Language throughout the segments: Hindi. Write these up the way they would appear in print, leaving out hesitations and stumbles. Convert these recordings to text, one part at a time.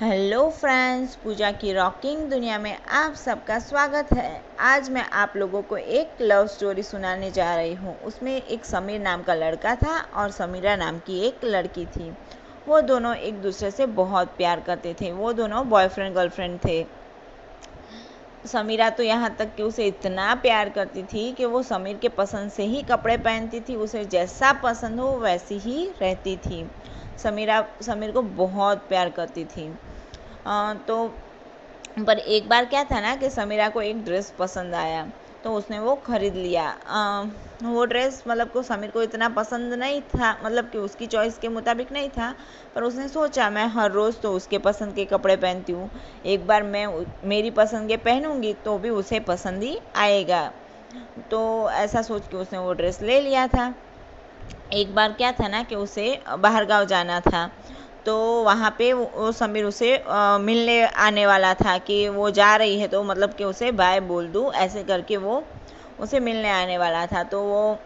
हेलो फ्रेंड्स, पूजा की रॉकिंग दुनिया में आप सबका स्वागत है। आज मैं आप लोगों को एक लव स्टोरी सुनाने जा रही हूँ। उसमें एक समीर नाम का लड़का था और समीरा नाम की एक लड़की थी। वो दोनों एक दूसरे से बहुत प्यार करते थे। वो दोनों बॉयफ्रेंड गर्लफ्रेंड थे। समीरा तो यहाँ तक कि उसे इतना प्यार करती थी कि वो समीर के पसंद से ही कपड़े पहनती थी। उसे जैसा पसंद हो वैसी ही रहती थी। समीर को बहुत प्यार करती थी। तो पर एक बार क्या था ना कि समीरा को एक ड्रेस पसंद आया तो उसने वो ख़रीद लिया। वो ड्रेस मतलब को समीर को इतना पसंद नहीं था, मतलब कि उसकी चॉइस के मुताबिक नहीं था। पर उसने सोचा मैं हर रोज़ तो उसके पसंद के कपड़े पहनती हूँ, एक बार मैं मेरी पसंद के पहनूंगी तो भी उसे पसंद ही आएगा। तो ऐसा सोच के उसने वो ड्रेस ले लिया था। एक बार क्या था ना कि उसे बाहर गाँव जाना था। तो वहाँ पे वो समीर उसे मिलने आने वाला था कि वो जा रही है, तो मतलब कि उसे बाय बोल दूँ, ऐसे करके वो उसे मिलने आने वाला था। तो वो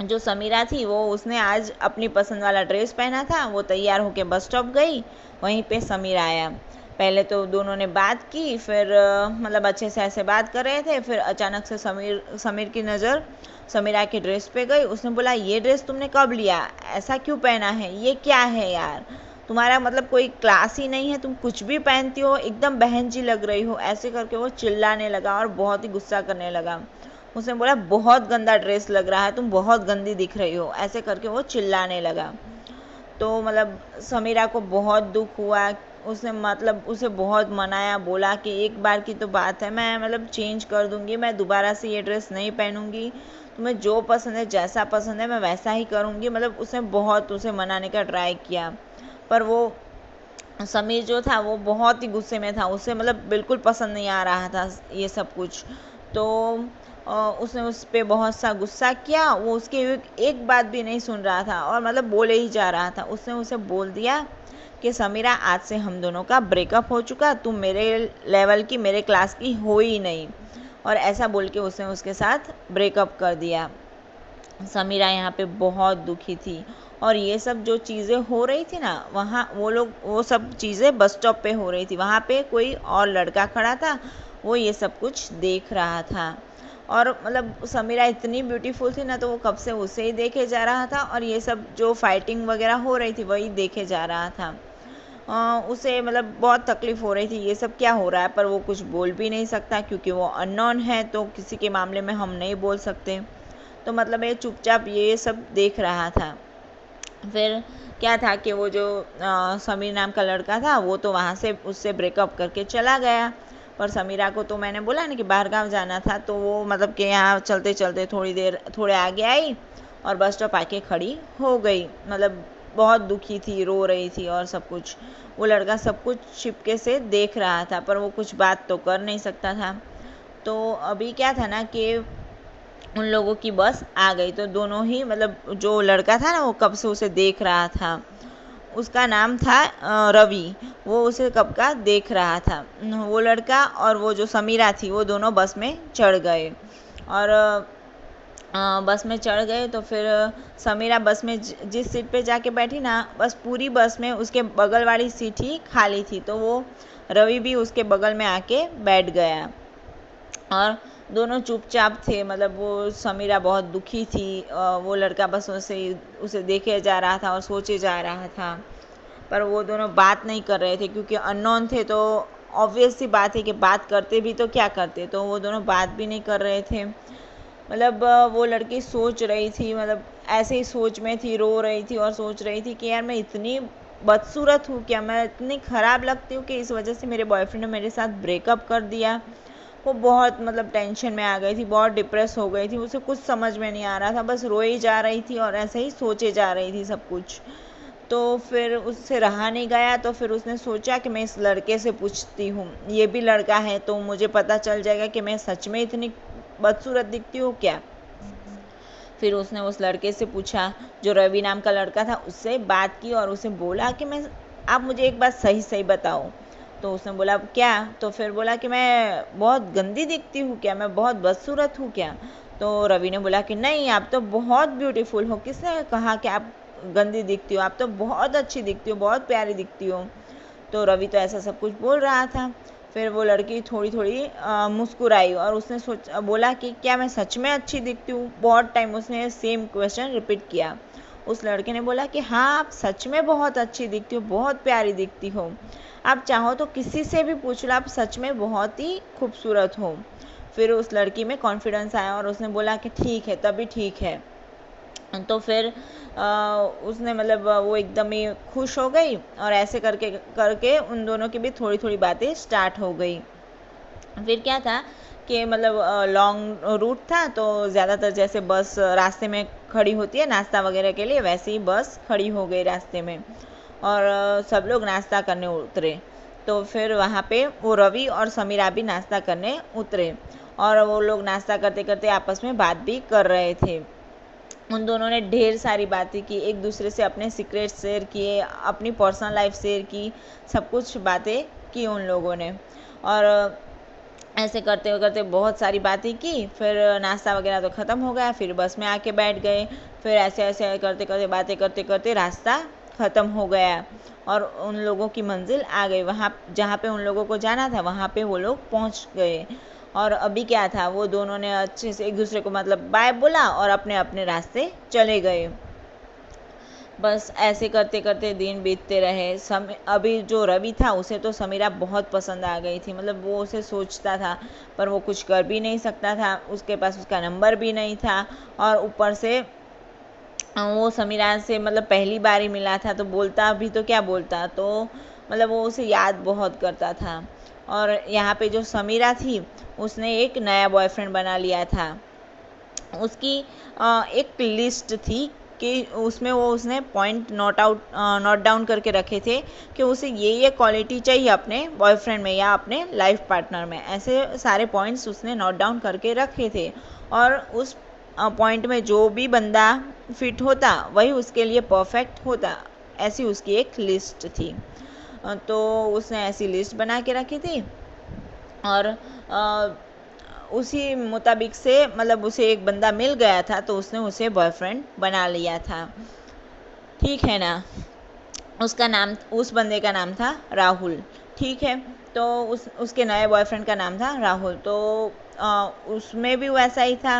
जो समीरा थी वो उसने आज अपनी पसंद वाला ड्रेस पहना था। वो तैयार होके बस स्टॉप गई। वहीं पे समीर आया। पहले तो दोनों ने बात की, फिर मतलब अच्छे से ऐसे बात कर रहे थे। फिर अचानक से समीर की नज़र समीरा की ड्रेस पे गई। उसने बोला, ये ड्रेस तुमने कब लिया? ऐसा क्यों पहना है? ये क्या है यार? तुम्हारा मतलब कोई क्लास ही नहीं है, तुम कुछ भी पहनती हो, एकदम बहन जी लग रही हो। ऐसे करके वो चिल्लाने लगा और बहुत ही गुस्सा करने लगा। उसने बोला, बहुत गंदा ड्रेस लग रहा है, तुम बहुत गंदी दिख रही हो। ऐसे करके वो चिल्लाने लगा। तो मतलब समीरा को बहुत दुख हुआ। उसने मतलब उसे बहुत मनाया, बोला कि एक बार की तो बात है, मैं मतलब चेंज कर दूंगी, मैं दोबारा से ये ड्रेस नहीं पहनूंगी। तुम्हें जो पसंद है, जैसा पसंद है, मैं वैसा ही करूंगी। मतलब उसने बहुत उसे मनाने का ट्राई किया। पर वो समीर जो था वो बहुत ही गुस्से में था। उसे मतलब बिल्कुल पसंद नहीं आ रहा था ये सब कुछ। तो उसने उस पर बहुत सा गुस्सा किया। वो उसकी एक बात भी नहीं सुन रहा था और मतलब बोले ही जा रहा था। उसने उसे बोल दिया कि समीरा, आज से हम दोनों का ब्रेकअप हो चुका, तुम मेरे लेवल की, मेरे क्लास की हो ही नहीं। और ऐसा बोल के उसने उसके साथ ब्रेकअप कर दिया। समीरा यहाँ पे बहुत दुखी थी। और ये सब जो चीज़ें हो रही थी ना, वहाँ वो सब चीज़ें बस स्टॉप पे हो रही थी। वहाँ पे कोई और लड़का खड़ा था, वो ये सब कुछ देख रहा था। और मतलब समीरा इतनी ब्यूटीफुल थी ना, तो वो कब से उसे ही देखे जा रहा था और ये सब जो फाइटिंग वगैरह हो रही थी वही देखे जा रहा था। उसे मतलब बहुत तकलीफ़ हो रही थी, ये सब क्या हो रहा है। पर वो कुछ बोल भी नहीं सकता क्योंकि वो अननोन है, तो किसी के मामले में हम नहीं बोल सकते। तो मतलब ये चुपचाप ये सब देख रहा था। फिर क्या था कि वो जो समीर नाम का लड़का था वो तो वहाँ से उससे ब्रेकअप करके चला गया। पर समीरा को तो मैंने बोला ना कि बाहर गाँव जाना था, तो वो मतलब कि यहाँ चलते चलते थोड़े आगे आई और बस स्टॉप आके खड़ी हो गई। मतलब बहुत दुखी थी, रो रही थी और सब कुछ। वो लड़का सब कुछ छिपके से देख रहा था, पर वो कुछ बात तो कर नहीं सकता था। तो अभी क्या था ना कि उन लोगों की बस आ गई। तो दोनों ही मतलब जो लड़का था ना वो कब से उसे देख रहा था। उसका नाम था रवि। वो उसे कब का देख रहा था। वो लड़का और वो जो समीरा थी वो दोनों बस में चढ़ गए। और बस में चढ़ गए तो फिर समीरा बस में जिस सीट पे जाके बैठी ना, बस पूरी बस में उसके बगल वाली सीट ही खाली थी। तो वो रवि भी उसके बगल में आके बैठ गया। और दोनों चुपचाप थे। मतलब वो समीरा बहुत दुखी थी। वो लड़का बस उसे देखे जा रहा था और सोचे जा रहा था। पर वो दोनों बात नहीं कर रहे थे क्योंकि अननोन थे। तो ऑब्वियस सी बात है कि बात करते भी तो क्या करते, तो वो दोनों बात भी नहीं कर रहे थे। मतलब वो लड़की सोच रही थी, मतलब ऐसे ही सोच में थी, रो रही थी और सोच रही थी कि यार मैं इतनी बदसूरत हूँ क्या, मैं इतनी ख़राब लगती हूँ कि इस वजह से मेरे बॉयफ्रेंड ने मेरे साथ ब्रेकअप कर दिया। वो बहुत मतलब टेंशन में आ गई थी, बहुत डिप्रेस हो गई थी। उसे कुछ समझ में नहीं आ रहा था, बस रोई जा रही थी और ऐसे ही सोचे जा रही थी सब कुछ। तो फिर उससे रहा नहीं गया। तो फिर उसने सोचा कि मैं इस लड़के से पूछती हूँ, ये भी लड़का है तो मुझे पता चल जाएगा कि मैं सच में इतनी बदसूरत दिखती हूँ क्या। फिर उसने उस लड़के से पूछा, जो रवि नाम का लड़का था, उससे बात की और उसे बोला कि मैं आप मुझे एक बात सही सही बताओ। तो उसने बोला क्या? तो फिर बोला कि मैं बहुत गंदी दिखती हूँ क्या, मैं बहुत बदसूरत हूँ क्या? तो रवि ने बोला कि नहीं, आप तो बहुत ब्यूटीफुल हो। किसने कहा कि आप गंदी दिखती हो? आप तो बहुत अच्छी दिखती हो, बहुत प्यारी दिखती हो। तो तो रवि तो ऐसा सब कुछ बोल रहा था। फिर वो लड़की थोड़ी थोड़ी मुस्कुराई और उसने बोला कि क्या मैं सच में अच्छी दिखती हूँ। बहुत टाइम उसने सेम क्वेश्चन रिपीट किया। उस लड़के ने बोला कि हाँ, आप सच में बहुत अच्छी दिखती हो, बहुत प्यारी दिखती हो। आप चाहो तो किसी से भी पूछ लो, आप सच में बहुत ही खूबसूरत हो। फिर उस लड़की में कॉन्फिडेंस आया और उसने बोला कि ठीक है, तभी ठीक है। तो फिर उसने मतलब वो एकदम ही खुश हो गई और ऐसे करके करके उन दोनों की भी थोड़ी थोड़ी बातें स्टार्ट हो गई। फिर क्या था कि मतलब लॉन्ग रूट था, तो ज़्यादातर जैसे बस रास्ते में खड़ी होती है नाश्ता वगैरह के लिए, वैसे ही बस खड़ी हो गई रास्ते में और सब लोग नाश्ता करने उतरे। तो फिर वहाँ पे वो रवि और समीरा भी नाश्ता करने उतरे और वो लोग नाश्ता करते करते आपस में बात भी कर रहे थे। उन दोनों ने ढेर सारी बातें की, एक दूसरे से अपने सीक्रेट शेयर किए, अपनी पर्सनल लाइफ शेयर की, सब कुछ बातें की उन लोगों ने। और ऐसे करते करते बहुत सारी बातें की। फिर नाश्ता वगैरह तो ख़त्म हो गया, फिर बस में आके बैठ गए। फिर ऐसे ऐसे करते करते बातें करते करते रास्ता ख़त्म हो गया और उन लोगों की मंजिल आ गई। वहाँ जहाँ पे उन लोगों को जाना था वहाँ पे वो लोग पहुँच गए। और अभी क्या था, वो दोनों ने अच्छे से एक दूसरे को मतलब बाय बोला और अपने अपने रास्ते चले गए। बस ऐसे करते करते दिन बीतते रहे। अभी जो रवि था उसे तो समीरा बहुत पसंद आ गई थी। मतलब वो उसे सोचता था पर वो कुछ कर भी नहीं सकता था, उसके पास उसका नंबर भी नहीं था। और ऊपर से वो समीरा से मतलब पहली बार ही मिला था, तो बोलता भी तो क्या बोलता, तो मतलब वो उसे याद बहुत करता था। और यहाँ पे जो समीरा थी उसने एक नया बॉयफ्रेंड बना लिया था। उसकी एक लिस्ट थी कि उसमें वो उसने पॉइंट नोट डाउन करके रखे थे कि उसे ये क्वालिटी चाहिए अपने बॉयफ्रेंड में या अपने लाइफ पार्टनर में। ऐसे सारे पॉइंट्स उसने नोट डाउन करके रखे थे और उस पॉइंट में जो भी बंदा फिट होता वही उसके लिए परफेक्ट होता, ऐसी उसकी एक लिस्ट थी। तो उसने ऐसी लिस्ट बना के रखी थी और उसी मुताबिक से मतलब उसे एक बंदा मिल गया था, तो उसने उसे बॉयफ्रेंड बना लिया था। ठीक है ना। उस बंदे का नाम था राहुल। ठीक है। तो उसके नए बॉयफ्रेंड का नाम था राहुल। तो उसमें भी वैसा ही था।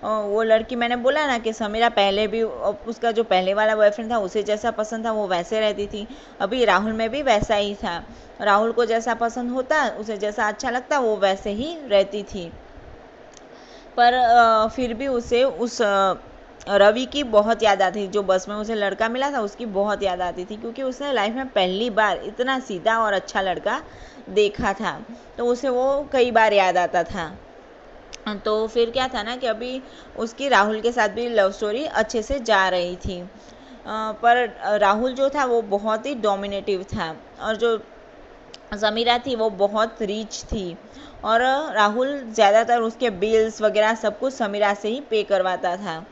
वो लड़की मैंने बोला ना कि समीरा पहले भी उसका जो पहले वाला बॉयफ्रेंड था उसे जैसा पसंद था वो वैसे रहती थी। अभी राहुल में भी वैसा ही था। राहुल को जैसा पसंद होता, उसे जैसा अच्छा लगता, वो वैसे ही रहती थी। पर फिर भी उसे उस रवि की बहुत याद आती थी। जो बस में उसे लड़का मिला था उसकी बहुत याद आती थी, क्योंकि उसने लाइफ में पहली बार इतना सीधा और अच्छा लड़का देखा था, तो उसे वो कई बार याद आता था। तो फिर क्या था ना कि अभी उसकी राहुल के साथ भी लव स्टोरी अच्छे से जा रही थी। पर राहुल जो था वो बहुत ही डोमिनेटिव था और जो समीरा थी वो बहुत रिच थी। और राहुल ज़्यादातर उसके बिल्स वगैरह सब कुछ समीरा से ही पे करवाता था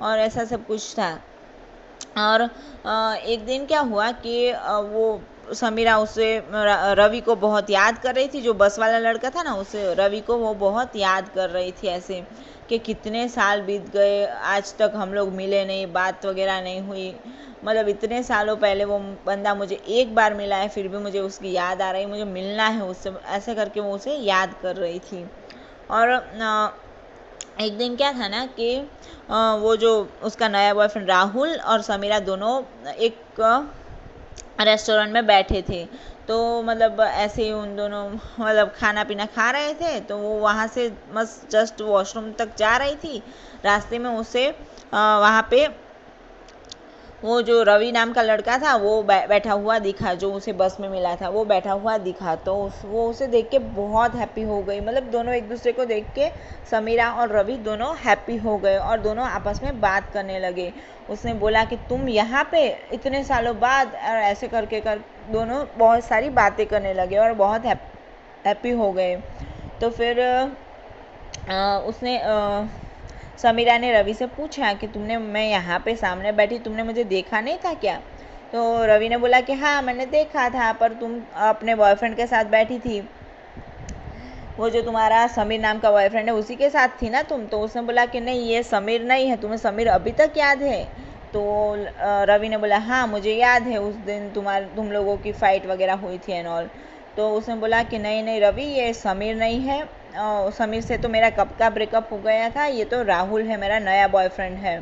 और ऐसा सब कुछ था। और एक दिन क्या हुआ कि वो समीरा उसे रवि को बहुत याद कर रही थी। जो बस वाला लड़का था ना, उसे रवि को वो बहुत याद कर रही थी, ऐसे कि कितने साल बीत गए, आज तक हम लोग मिले नहीं, बात वगैरह नहीं हुई। मतलब इतने सालों पहले वो बंदा मुझे एक बार मिला है, फिर भी मुझे उसकी याद आ रही, मुझे मिलना है उससे, ऐसे करके वो उसे याद कर रही थी। और एक दिन क्या था ना कि वो जो उसका नया बॉयफ्रेंड राहुल और समीरा दोनों एक रेस्टोरेंट में बैठे थे। तो मतलब ऐसे ही उन दोनों मतलब खाना पीना खा रहे थे, तो वो वहाँ से बस जस्ट वॉशरूम तक जा रही थी। रास्ते में उसे वहाँ पे वो जो रवि नाम का लड़का था वो बैठा हुआ दिखा, जो उसे बस में मिला था वो बैठा हुआ दिखा। तो वो उसे देख के बहुत हैप्पी हो गई। मतलब दोनों एक दूसरे को देख के, समीरा और रवि दोनों हैप्पी हो गए और दोनों आपस में बात करने लगे। उसने बोला कि तुम यहाँ पे इतने सालों बाद, और ऐसे करके दोनों बहुत सारी बातें करने लगे और बहुत हैप्पी हो गए। तो फिर उसने समीरा ने रवि से पूछा कि तुमने, मैं यहाँ पे सामने बैठी, तुमने मुझे देखा नहीं था क्या? तो रवि ने बोला कि हाँ मैंने देखा था, पर तुम अपने बॉयफ्रेंड के साथ बैठी थी, वो जो तुम्हारा समीर नाम का बॉयफ्रेंड है उसी के साथ थी ना तुम? तो उसने बोला कि नहीं, ये समीर नहीं है, तुम्हें समीर अभी तक याद है? तो रवि ने बोला हाँ मुझे याद है उस दिन तुम लोगों की फ़ाइट वगैरह हुई थी एंड ऑल। तो उसने बोला कि नहीं नहीं रवि, ये समीर नहीं है, समीर से तो मेरा कब का ब्रेकअप हो गया था, ये तो राहुल है, मेरा नया बॉयफ्रेंड है।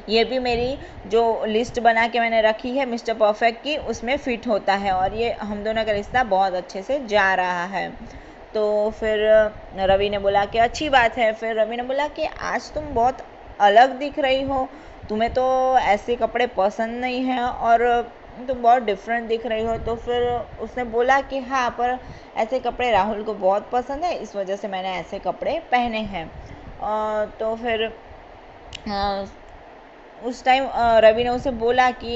ये भी मेरी जो लिस्ट बना के मैंने रखी है मिस्टर परफेक्ट की, उसमें फ़िट होता है और ये हम दोनों का रिश्ता बहुत अच्छे से जा रहा है। तो फिर रवि ने बोला कि अच्छी बात है। फिर रवि ने बोला कि आज तुम बहुत अलग दिख रही हो, तुम्हें तो ऐसे कपड़े पसंद नहीं हैं और तुम बहुत डिफरेंट दिख रही हो। तो फिर उसने बोला कि हाँ, पर ऐसे कपड़े राहुल को बहुत पसंद है, इस वजह से मैंने ऐसे कपड़े पहने हैं। तो फिर उस टाइम रवि ने उसे बोला कि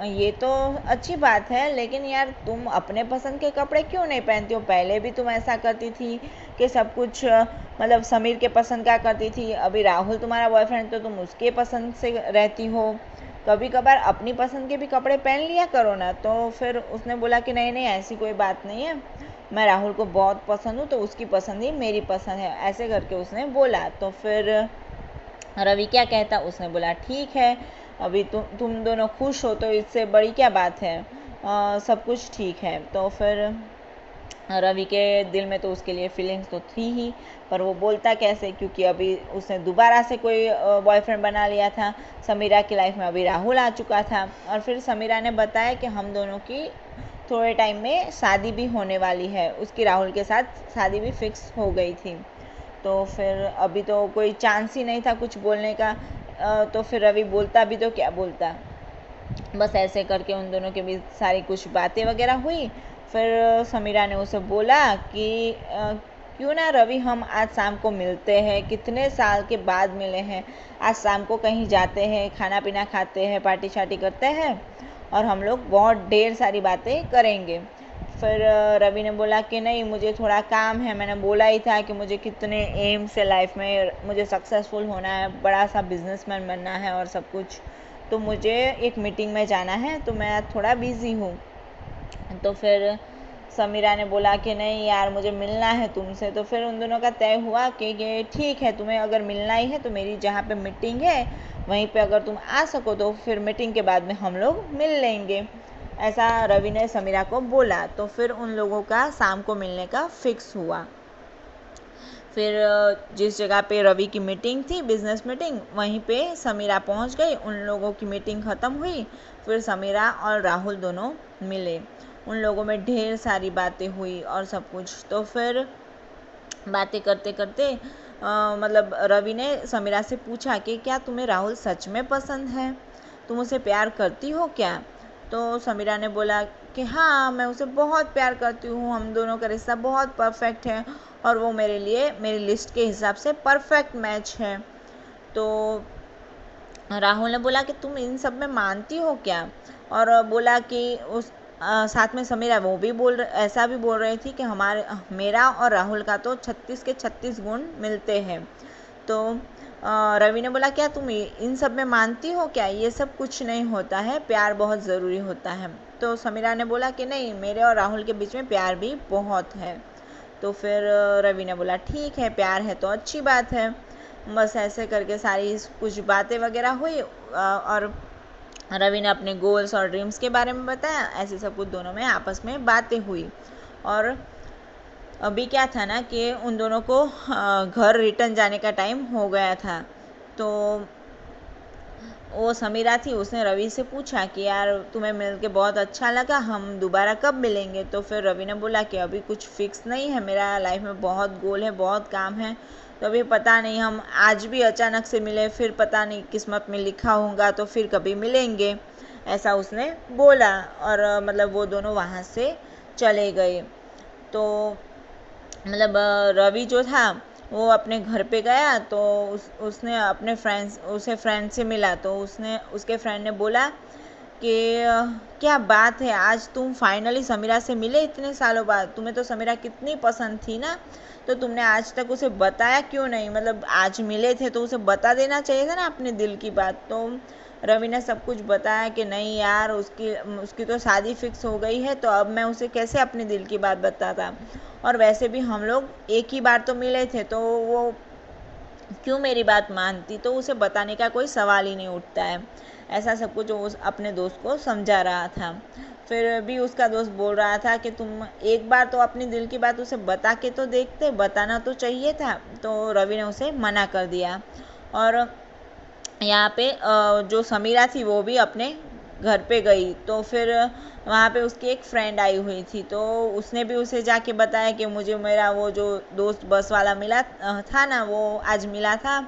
ये तो अच्छी बात है, लेकिन यार तुम अपने पसंद के कपड़े क्यों नहीं पहनती हो? पहले भी तुम ऐसा करती थी कि सब कुछ मतलब समीर के पसंद का करती थी, अभी राहुल तुम्हारा बॉयफ्रेंड तो तुम उसके पसंद से रहती हो, कभी कभार अपनी पसंद के भी कपड़े पहन लिया करो ना। तो फिर उसने बोला कि नहीं नहीं, ऐसी कोई बात नहीं है, मैं राहुल को बहुत पसंद हूँ तो उसकी पसंद ही मेरी पसंद है, ऐसे करके उसने बोला। तो फिर रवि क्या कहता, उसने बोला ठीक है, अभी तुम दोनों खुश हो तो इससे बड़ी क्या बात है, सब कुछ ठीक है। तो फिर रवि के दिल में तो उसके लिए फीलिंग्स तो थी ही, पर वो बोलता कैसे, क्योंकि अभी उसने दोबारा से कोई बॉयफ्रेंड बना लिया था। समीरा की लाइफ में अभी राहुल आ चुका था और फिर समीरा ने बताया कि हम दोनों की थोड़े टाइम में शादी भी होने वाली है, उसकी राहुल के साथ शादी भी फिक्स हो गई थी। तो फिर अभी तो कोई चांस ही नहीं था कुछ बोलने का। तो फिर रवि बोलता भी तो क्या बोलता, बस ऐसे करके उन दोनों के बीच सारी कुछ बातें वगैरह हुई। फिर समीरा ने उसे बोला कि क्यों ना रवि हम आज शाम को मिलते हैं, कितने साल के बाद मिले हैं, आज शाम को कहीं जाते हैं, खाना पीना खाते हैं, पार्टी शार्टी करते हैं और हम लोग बहुत ढेर सारी बातें करेंगे। फिर रवि ने बोला कि नहीं, मुझे थोड़ा काम है, मैंने बोला ही था कि मुझे कितने एम्स है लाइफ में, मुझे सक्सेसफुल होना है, बड़ा सा बिजनेसमैन बनना है और सब कुछ, तो मुझे एक मीटिंग में जाना है, तो मैं थोड़ा बिज़ी हूँ। तो फिर समीरा ने बोला कि नहीं यार, मुझे मिलना है तुमसे। तो फिर उन दोनों का तय हुआ कि ठीक है, तुम्हें अगर मिलना ही है तो मेरी जहाँ पे मीटिंग है वहीं पे अगर तुम आ सको तो फिर मीटिंग के बाद में हम लोग मिल लेंगे, ऐसा रवि ने समीरा को बोला। तो फिर उन लोगों का शाम को मिलने का फिक्स हुआ। फिर जिस जगह पे रवि की मीटिंग थी, बिजनेस मीटिंग, वहीं पे समीरा पहुंच गई। उन लोगों की मीटिंग ख़त्म हुई, फिर समीरा और राहुल दोनों मिले। उन लोगों में ढेर सारी बातें हुई और सब कुछ। तो फिर बातें करते करते मतलब रवि ने समीरा से पूछा कि क्या तुम्हें राहुल सच में पसंद है, तुम उसे प्यार करती हो क्या? तो समीरा ने बोला कि हाँ, मैं उसे बहुत प्यार करती हूँ, हम दोनों का रिश्ता बहुत परफेक्ट है और वो मेरे लिए मेरी लिस्ट के हिसाब से परफेक्ट मैच है। तो राहुल ने बोला कि तुम इन सब में मानती हो क्या? और बोला कि उस साथ में समीरा वो भी ऐसा भी बोल रही थी कि मेरा और राहुल का तो 36 के 36 गुण मिलते हैं। तो रवि ने बोला क्या तुम इन सब में मानती हो क्या? ये सब कुछ नहीं होता है, प्यार बहुत ज़रूरी होता है। तो समीरा ने बोला कि नहीं, मेरे और राहुल के बीच में प्यार भी बहुत है। तो फिर रवि ने बोला ठीक है, प्यार है तो अच्छी बात है। बस ऐसे करके सारी कुछ बातें वगैरह हुई और रवि ने अपने गोल्स और ड्रीम्स के बारे में बताया। ऐसे सब कुछ दोनों में आपस में बातें हुई। और अभी क्या था ना कि उन दोनों को घर रिटर्न जाने का टाइम हो गया था। तो वो समीरा थी, उसने रवि से पूछा कि यार तुम्हें मिल के बहुत अच्छा लगा, हम दोबारा कब मिलेंगे? तो फिर रवि ने बोला कि अभी कुछ फिक्स नहीं है, मेरा लाइफ में बहुत गोल है, बहुत काम है, तो अभी पता नहीं, हम आज भी अचानक से मिले, फिर पता नहीं किस्मत में लिखा होगा तो फिर कभी मिलेंगे, ऐसा उसने बोला। और मतलब वो दोनों वहाँ से चले गए। तो मतलब रवि जो था वो अपने घर पे गया तो उसने अपने फ्रेंड से मिला। तो उसके फ्रेंड ने बोला कि क्या बात है, आज तुम फाइनली समीरा से मिले इतने सालों बाद, तुम्हें तो समीरा कितनी पसंद थी ना, तो तुमने आज तक उसे बताया क्यों नहीं? मतलब आज मिले थे तो उसे बता देना चाहिए था ना अपने दिल की बात। तो रवि ने सब कुछ बताया कि नहीं यार, उसकी तो शादी फिक्स हो गई है, तो अब मैं उसे कैसे अपने दिल की बात बताता, और वैसे भी हम लोग एक ही बार तो मिले थे, तो वो क्यों मेरी बात मानती, तो उसे बताने का कोई सवाल ही नहीं उठता है। ऐसा सब कुछ वो अपने दोस्त को समझा रहा था। फिर भी उसका दोस्त बोल रहा था कि तुम एक बार तो अपनी दिल की बात उसे बता के तो देखते, बताना तो चाहिए था। तो रवि ने उसे मना कर दिया। और यहाँ पे जो समीरा थी वो भी अपने घर पे गई। तो फिर वहाँ पे उसकी एक फ्रेंड आई हुई थी, तो उसने भी उसे जाके बताया कि मुझे मेरा वो जो दोस्त बस वाला मिला था ना, वो आज मिला था।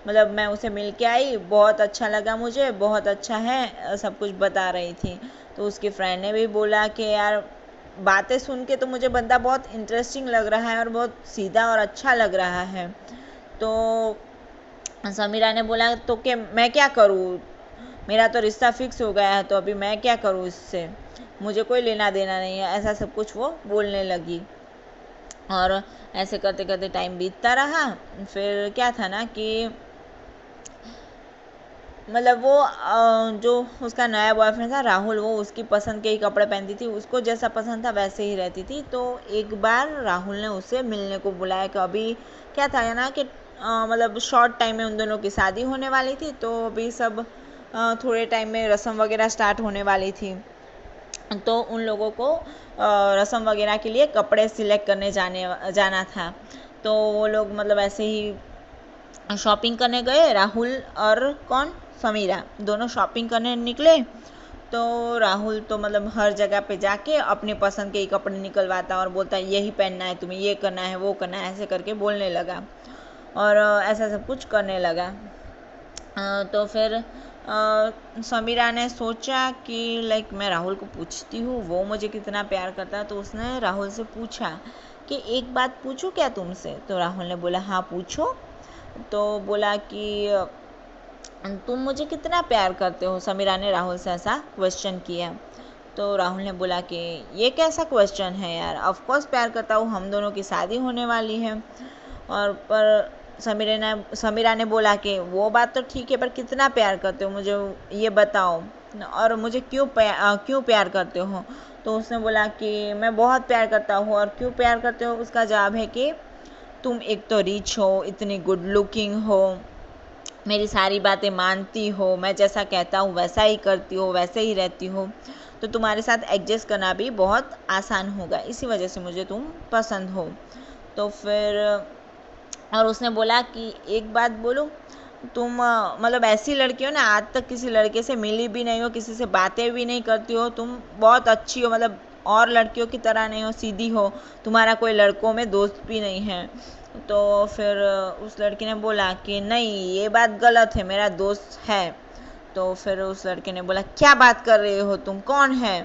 मतलब मैं उसे मिल के आई, बहुत अच्छा लगा मुझे, बहुत अच्छा है, सब कुछ बता रही थी। तो उसकी फ्रेंड ने भी बोला कि यार बातें सुन के तो मुझे बंदा बहुत इंटरेस्टिंग लग रहा है और बहुत सीधा और अच्छा लग रहा है। तो समीरा ने बोला तो कि मैं क्या करूँ, मेरा तो रिश्ता फिक्स हो गया है, तो अभी मैं क्या करूँ इससे, मुझे कोई लेना देना नहीं है, ऐसा सब कुछ वो बोलने लगी। और ऐसे करते करते टाइम बीतता रहा। फिर क्या था ना कि मतलब वो जो उसका नया बॉयफ्रेंड था राहुल, वो उसकी पसंद के ही कपड़े पहनती थी, उसको जैसा पसंद था वैसे ही रहती थी। तो एक बार राहुल ने उसे मिलने को बुलाया कि अभी क्या था ना कि मतलब शॉर्ट टाइम में उन दोनों की शादी होने वाली थी, तो अभी सब थोड़े टाइम में रस्म वगैरह स्टार्ट होने वाली थी। तो उन लोगों को रस्म वगैरह के लिए कपड़े सिलेक्ट करने जाना था। तो वो लोग मतलब ऐसे ही शॉपिंग करने गए, राहुल और कौन, समीरा, दोनों शॉपिंग करने निकले। तो राहुल तो मतलब हर जगह पे जाके अपनी पसंद के ही कपड़े निकलवाता और बोलता है यही पहनना है तुम्हें, ये करना है, वो करना है, ऐसे करके बोलने लगा। और ऐसा सब कुछ करने लगा। तो फिर समीरा ने सोचा कि लाइक मैं राहुल को पूछती हूँ वो मुझे कितना प्यार करता है। तो उसने राहुल से पूछा कि एक बात पूछूं क्या तुमसे। तो राहुल ने बोला हाँ पूछो। तो बोला कि तुम मुझे कितना प्यार करते हो, समीरा ने राहुल से ऐसा क्वेश्चन किया। तो राहुल ने बोला कि ये कैसा क्वेश्चन है यार, ऑफ कोर्स प्यार करता हूँ, हम दोनों की शादी होने वाली है। और पर समीरा ने बोला कि वो बात तो ठीक है, पर कितना प्यार करते हो मुझे ये बताओ, और मुझे क्यों प्यार करते हो। तो उसने बोला कि मैं बहुत प्यार करता हूँ। और क्यों प्यार करते हो, उसका जवाब है कि तुम एक तो रिच हो, इतनी गुड लुकिंग हो, मेरी सारी बातें मानती हो, मैं जैसा कहता हूँ वैसा ही करती हो, वैसे ही रहती हो, तो तुम्हारे साथ एडजस्ट करना भी बहुत आसान होगा, इसी वजह से मुझे तुम पसंद हो। तो फिर और उसने बोला कि एक बात बोलो, तुम मतलब ऐसी लड़की हो ना, आज तक किसी लड़के से मिली भी नहीं हो, किसी से बातें भी नहीं करती हो, तुम बहुत अच्छी हो, मतलब और लड़कियों की तरह नहीं हो, सीधी हो, तुम्हारा कोई लड़कों में दोस्त भी नहीं है। तो फिर उस लड़की ने बोला कि नहीं ये बात गलत है, मेरा दोस्त है। तो फिर उस लड़के ने बोला क्या बात कर रहे हो तुम, कौन है।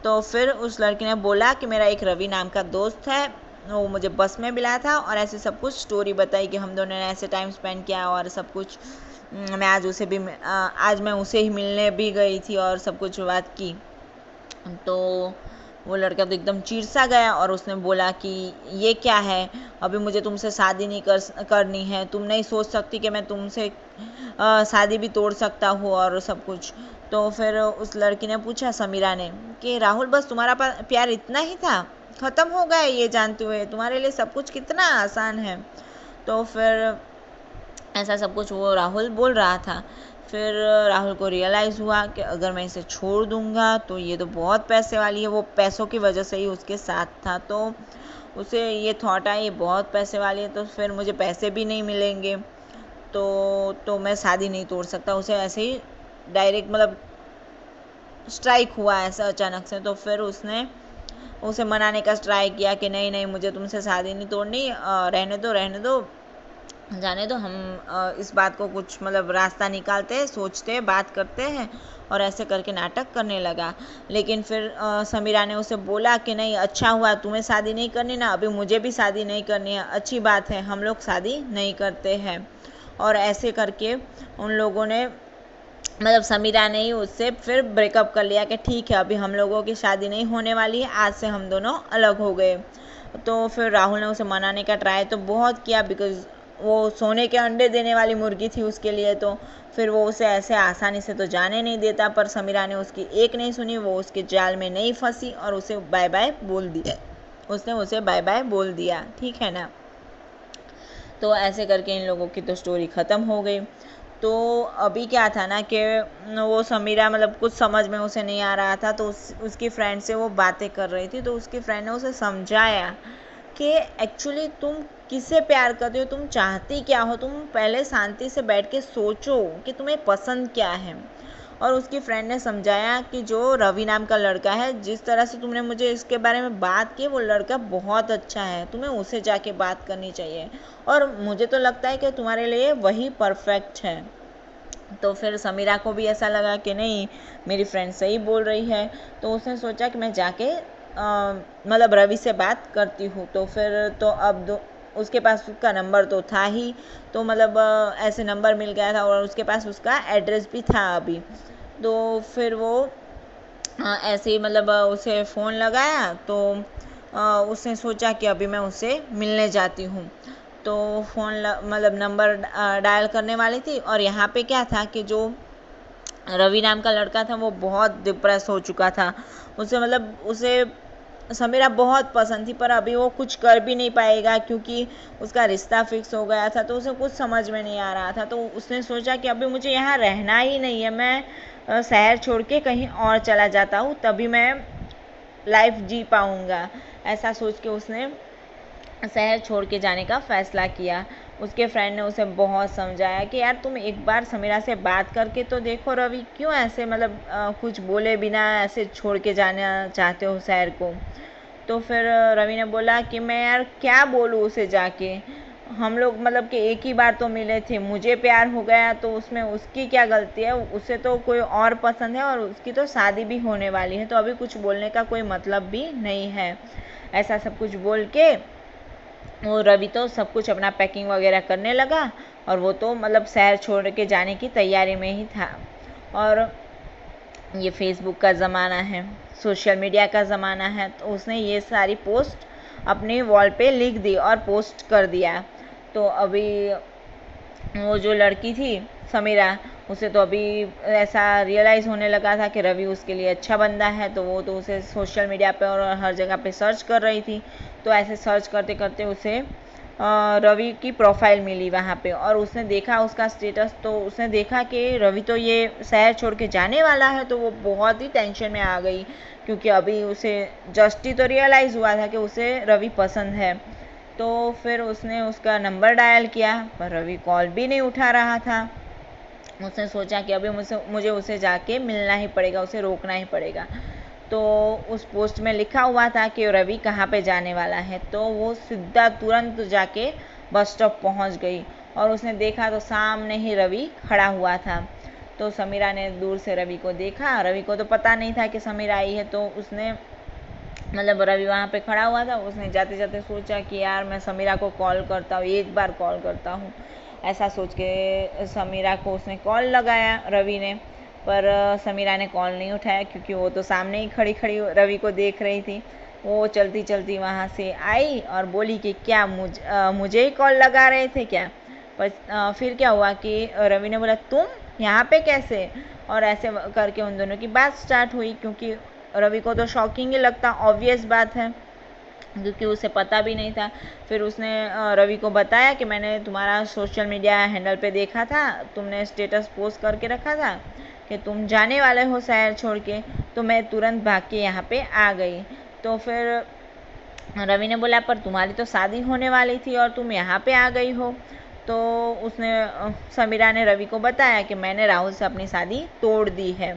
तो फिर उस लड़के ने बोला कि मेरा एक रवि नाम का दोस्त है, वो मुझे बस में मिला था, और ऐसे सब कुछ स्टोरी बताई कि हम दोनों ने ऐसे टाइम स्पेंड किया और सब कुछ। मैं आज मैं उसे ही मिलने भी गई थी और सब कुछ बात की। तो वो लड़का तो एकदम चिढ़ सा गया और उसने बोला कि ये क्या है, अभी मुझे तुमसे शादी नहीं करनी है, तुम नहीं सोच सकती कि मैं तुमसे शादी भी तोड़ सकता हूँ और सब कुछ। तो फिर उस लड़की ने पूछा समीरा ने कि राहुल बस तुम्हारा प्यार इतना ही था, ख़त्म हो गया ये जानते हुए, तुम्हारे लिए सब कुछ कितना आसान है। तो फिर ऐसा सब कुछ वो राहुल बोल रहा था। फिर राहुल को रियलाइज़ हुआ कि अगर मैं इसे छोड़ दूंगा तो ये तो बहुत पैसे वाली है, वो पैसों की वजह से ही उसके साथ था, तो उसे ये थॉट आया ये बहुत पैसे वाली है तो फिर मुझे पैसे भी नहीं मिलेंगे, तो मैं शादी नहीं तोड़ सकता। उसे ऐसे ही डायरेक्ट मतलब स्ट्राइक हुआ ऐसा अचानक से। तो फिर उसने उसे मनाने का ट्राई किया कि नहीं नहीं मुझे तुमसे शादी नहीं तोड़नी, रहने दो, जाने दो, हम इस बात को कुछ मतलब रास्ता निकालते हैं, सोचते हैं, बात करते हैं। और ऐसे करके नाटक करने लगा। लेकिन फिर समीरा ने उसे बोला कि नहीं अच्छा हुआ तुम्हें शादी नहीं करनी ना, अभी मुझे भी शादी नहीं करनी है, अच्छी बात है हम लोग शादी नहीं करते हैं। और ऐसे करके उन लोगों ने मतलब समीरा ने ही उससे फिर ब्रेकअप कर लिया कि ठीक है अभी हम लोगों की शादी नहीं होने वाली है, आज से हम दोनों अलग हो गए। तो फिर राहुल ने उसे मनाने का ट्राई तो बहुत किया, बिकॉज़ वो सोने के अंडे देने वाली मुर्गी थी उसके लिए। तो फिर वो उसे ऐसे आसानी से तो जाने नहीं देता, पर समीरा ने उसकी एक नहीं सुनी, वो उसके जाल में नहीं फंसी और उसे बाय बाय बोल दिया, उसने उसे बाय बाय बोल दिया, ठीक है ना। तो ऐसे करके इन लोगों की तो स्टोरी ख़त्म हो गई। तो अभी क्या था ना कि वो समीरा मतलब कुछ समझ में उसे नहीं आ रहा था, तो उसकी फ्रेंड से वो बातें कर रही थी। तो उसकी फ्रेंड ने उसे समझाया कि एक्चुअली तुम किससे प्यार करते हो, तुम चाहती क्या हो, तुम पहले शांति से बैठ के सोचो कि तुम्हें पसंद क्या है। और उसकी फ्रेंड ने समझाया कि जो रवि नाम का लड़का है, जिस तरह से तुमने मुझे इसके बारे में बात की, वो लड़का बहुत अच्छा है, तुम्हें उसे जाके बात करनी चाहिए और मुझे तो लगता है कि तुम्हारे लिए वही परफेक्ट है। तो फिर समीरा को भी ऐसा लगा कि नहीं, मेरी फ्रेंड सही बोल रही है। तो उसने सोचा कि मैं जाके मतलब रवि से बात करती हूँ। तो फिर तो अब उसके पास उसका नंबर तो था ही, तो मतलब ऐसे नंबर मिल गया था और उसके पास उसका एड्रेस भी था अभी। तो फिर वो ऐसे ही मतलब उसे फ़ोन लगाया। तो उसने सोचा कि अभी मैं उससे मिलने जाती हूँ। तो फ़ोन मतलब नंबर डायल करने वाली थी, और यहाँ पे क्या था कि जो रवि नाम का लड़का था वो बहुत डिप्रेस हो चुका था। उसे मतलब उसे समीरा बहुत पसंद थी, पर अभी वो कुछ कर भी नहीं पाएगा क्योंकि उसका रिश्ता फिक्स हो गया था। तो उसे कुछ समझ में नहीं आ रहा था। तो उसने सोचा कि अभी मुझे यहाँ रहना ही नहीं है, मैं शहर छोड़ के कहीं और चला जाता हूँ, तभी मैं लाइफ जी पाऊँगा। ऐसा सोच के उसने शहर छोड़ के जाने का फ़ैसला किया। उसके फ्रेंड ने उसे बहुत समझाया कि यार तुम एक बार समीरा से बात करके तो देखो, रवि क्यों ऐसे मतलब कुछ बोले बिना ऐसे छोड़ के जाना चाहते हो शहर को। तो फिर रवि ने बोला कि मैं यार क्या बोलूँ उसे जाके, हम लोग मतलब कि एक ही बार तो मिले थे, मुझे प्यार हो गया तो उसमें उसकी क्या गलती है, उसे तो कोई और पसंद है और उसकी तो शादी भी होने वाली है, तो अभी कुछ बोलने का कोई मतलब भी नहीं है। ऐसा सब कुछ बोल के वो रवि तो सब कुछ अपना पैकिंग वगैरह करने लगा, और वो तो मतलब शहर छोड़ के जाने की तैयारी में ही था। और ये फेसबुक का ज़माना है, सोशल मीडिया का ज़माना है, तो उसने ये सारी पोस्ट अपने वॉल पे लिख दी और पोस्ट कर दिया। तो अभी वो जो लड़की थी समीरा, उसे तो अभी ऐसा रियलाइज़ होने लगा था कि रवि उसके लिए अच्छा बंदा है, तो वो तो उसे सोशल मीडिया पे और हर जगह पे सर्च कर रही थी। तो ऐसे सर्च करते करते उसे रवि की प्रोफाइल मिली वहाँ पे, और उसने देखा उसका स्टेटस। तो उसने देखा कि रवि तो ये शहर छोड़ के जाने वाला है, तो वो बहुत ही टेंशन में आ गई क्योंकि अभी उसे जस्ट ही तो रियलाइज़ हुआ था कि उसे रवि पसंद है। तो फिर उसने उसका नंबर डायल किया, पर रवि कॉल भी नहीं उठा रहा था। उसने सोचा कि अभी मुझे उसे जाके मिलना ही पड़ेगा, उसे रोकना ही पड़ेगा। तो उस पोस्ट में लिखा हुआ था कि रवि कहाँ पे जाने वाला है। तो वो सीधा तुरंत जाके बस स्टॉप पहुँच गई, और उसने देखा तो सामने ही रवि खड़ा हुआ था। तो समीरा ने दूर से रवि को देखा, रवि को तो पता नहीं था कि समीरा आई है। तो उसने मतलब रवि वहाँ पे खड़ा हुआ था, उसने जाते जाते सोचा कि यार मैं समीरा को कॉल करता हूँ, एक बार कॉल करता हूँ। ऐसा सोच के समीरा को उसने कॉल लगाया रवि ने, पर समीरा ने कॉल नहीं उठाया क्योंकि वो तो सामने ही खड़ी खड़ी रवि को देख रही थी। वो चलती चलती वहाँ से आई और बोली कि क्या मुझे ही कॉल लगा रहे थे क्या। पर फिर क्या हुआ कि रवि ने बोला तुम यहाँ पे कैसे, और ऐसे करके उन दोनों की बात स्टार्ट हुई। क्योंकि रवि को तो शॉकिंग ही लगता, ऑब्वियस बात है, क्योंकि उसे पता भी नहीं था। फिर उसने रवि को बताया कि मैंने तुम्हारा सोशल मीडिया हैंडल पे देखा था, तुमने स्टेटस पोस्ट करके रखा था कि तुम जाने वाले हो शहर छोड़ के, तो मैं तुरंत भाग के यहाँ पे आ गई। तो फिर रवि ने बोला पर तुम्हारी तो शादी होने वाली थी और तुम यहाँ पे आ गई हो। तो उसने समीरा ने रवि को बताया कि मैंने राहुल से अपनी शादी तोड़ दी है,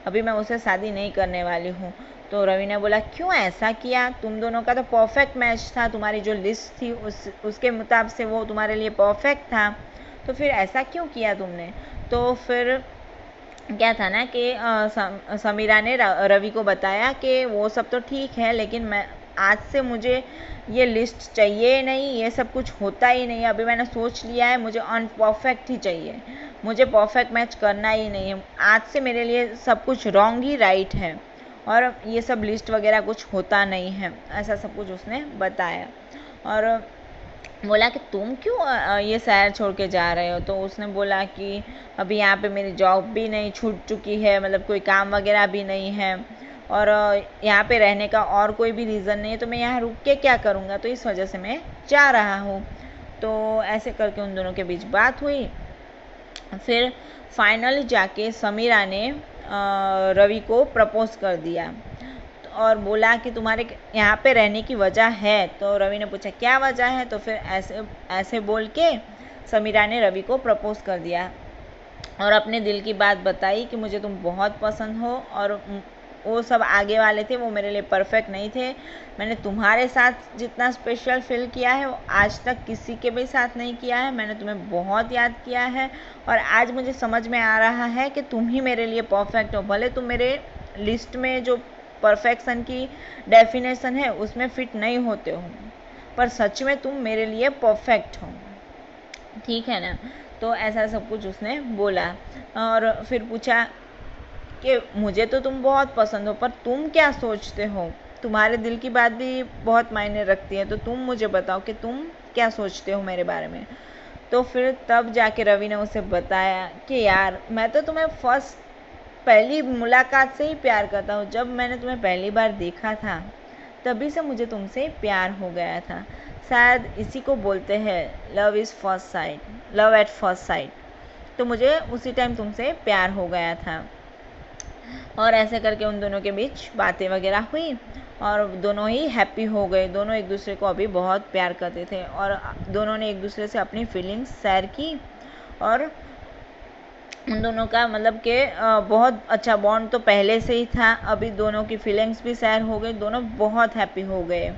अभी मैं उससे शादी नहीं करने वाली हूँ। तो रवि ने बोला क्यों ऐसा किया, तुम दोनों का तो परफेक्ट मैच था, तुम्हारी जो लिस्ट थी उसके मुताबिक से वो तुम्हारे लिए परफेक्ट था, तो फिर ऐसा क्यों किया तुमने। तो फिर क्या था ना कि समीरा ने रवि को बताया कि वो सब तो ठीक है, लेकिन मैं आज से मुझे ये लिस्ट चाहिए नहीं, ये सब कुछ होता ही नहीं, अभी मैंने सोच लिया है, मुझे अनपरफेक्ट ही चाहिए, मुझे परफेक्ट मैच करना ही नहीं है, आज से मेरे लिए सब कुछ रॉन्ग ही राइट है, और ये सब लिस्ट वगैरह कुछ होता नहीं है। ऐसा सब कुछ उसने बताया। और बोला कि तुम क्यों ये शहर छोड़ के जा रहे हो। तो उसने बोला कि अभी यहाँ पे मेरी जॉब भी नहीं, छूट चुकी है, मतलब कोई काम वगैरह भी नहीं है, और यहाँ पे रहने का और कोई भी रीज़न नहीं है, तो मैं यहाँ रुक के क्या करूँगा, तो इस वजह से मैं जा रहा हूँ। तो ऐसे करके उन दोनों के बीच बात हुई। फिर फाइनली जाके समीरा ने रवि को प्रपोज कर दिया और बोला कि तुम्हारे यहाँ पे रहने की वजह है। तो रवि ने पूछा क्या वजह है, तो फिर ऐसे ऐसे बोल के समीरा ने रवि को प्रपोज कर दिया और अपने दिल की बात बताई कि मुझे तुम बहुत पसंद हो, और वो सब आगे वाले थे, वो मेरे लिए परफेक्ट नहीं थे। मैंने तुम्हारे साथ जितना स्पेशल फील किया है वो आज तक किसी के भी साथ नहीं किया है। मैंने तुम्हें बहुत याद किया है और आज मुझे समझ में आ रहा है कि तुम ही मेरे लिए परफेक्ट हो। भले तुम मेरे लिस्ट में जो परफेक्शन की डेफिनेशन है उसमें फिट नहीं होते हो, पर सच में तुम मेरे लिए परफेक्ट हो, ठीक है ना। तो ऐसा सब कुछ उसने बोला और फिर पूछा कि मुझे तो तुम बहुत पसंद हो, पर तुम क्या सोचते हो, तुम्हारे दिल की बात भी बहुत मायने रखती है, तो तुम मुझे बताओ कि तुम क्या सोचते हो मेरे बारे में। तो फिर तब जाके रवि ने उसे बताया कि यार मैं तो तुम्हें पहली मुलाकात से ही प्यार करता हूँ। जब मैंने तुम्हें पहली बार देखा था तभी से मुझे तुमसे प्यार हो गया था। शायद इसी को बोलते हैं लव एट फर्स्ट साइट। तो मुझे उसी टाइम तुमसे प्यार हो गया था। और ऐसे करके उन दोनों के बीच बातें वगैरह हुई और दोनों ही हैप्पी हो गए। दोनों एक दूसरे को अभी बहुत प्यार करते थे और दोनों ने एक दूसरे से अपनी फीलिंग्स शेयर की और उन दोनों का मतलब कि बहुत अच्छा बॉन्ड तो पहले से ही था। अभी दोनों की फीलिंग्स भी शेयर हो गई, दोनों बहुत हैप्पी हो गए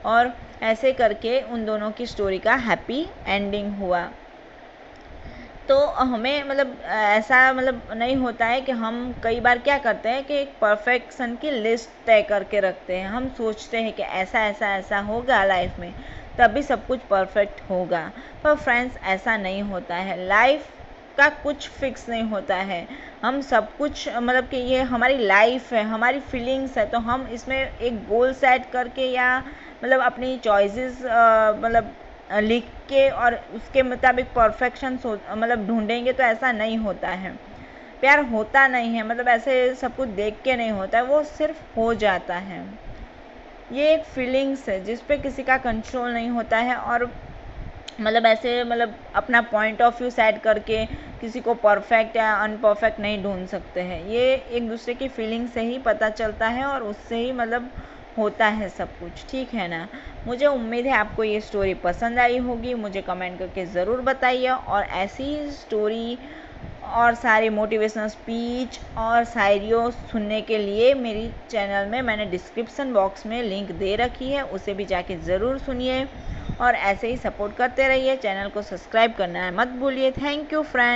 और ऐसे करके उन दोनों की स्टोरी का हैप्पी एंडिंग हुआ। तो हमें मतलब ऐसा मतलब नहीं होता है कि हम कई बार क्या करते हैं कि एक परफेक्शन की लिस्ट तय करके रखते हैं। हम सोचते हैं कि ऐसा ऐसा ऐसा होगा लाइफ में तभी सब कुछ परफेक्ट होगा, पर फ्रेंड्स ऐसा नहीं होता है। लाइफ का कुछ फिक्स नहीं होता है। हम सब कुछ मतलब कि ये हमारी लाइफ है, हमारी फीलिंग्स है, तो हम इसमें एक गोल सेट करके या मतलब अपनी चॉइसेस मतलब लिख के और उसके मुताबिक परफेक्शन मतलब ढूंढेंगे तो ऐसा नहीं होता है। प्यार होता नहीं है, मतलब ऐसे सब कुछ देख के नहीं होता है, वो सिर्फ हो जाता है। ये एक फीलिंग्स है जिस पे किसी का कंट्रोल नहीं होता है और मतलब ऐसे मतलब अपना पॉइंट ऑफ व्यू सेट करके किसी को परफेक्ट या अनपरफेक्ट नहीं ढूंढ सकते हैं। ये एक दूसरे की फीलिंग से ही पता चलता है और उससे ही मतलब होता है सब कुछ, ठीक है ना। मुझे उम्मीद है आपको ये स्टोरी पसंद आई होगी। मुझे कमेंट करके ज़रूर बताइए और ऐसी स्टोरी और सारी मोटिवेशनल स्पीच और शायरियों सुनने के लिए मेरी चैनल में मैंने डिस्क्रिप्शन बॉक्स में लिंक दे रखी है, उसे भी जाके ज़रूर सुनिए और ऐसे ही सपोर्ट करते रहिए। चैनल को सब्सक्राइब करना मत भूलिए। Thank you friends.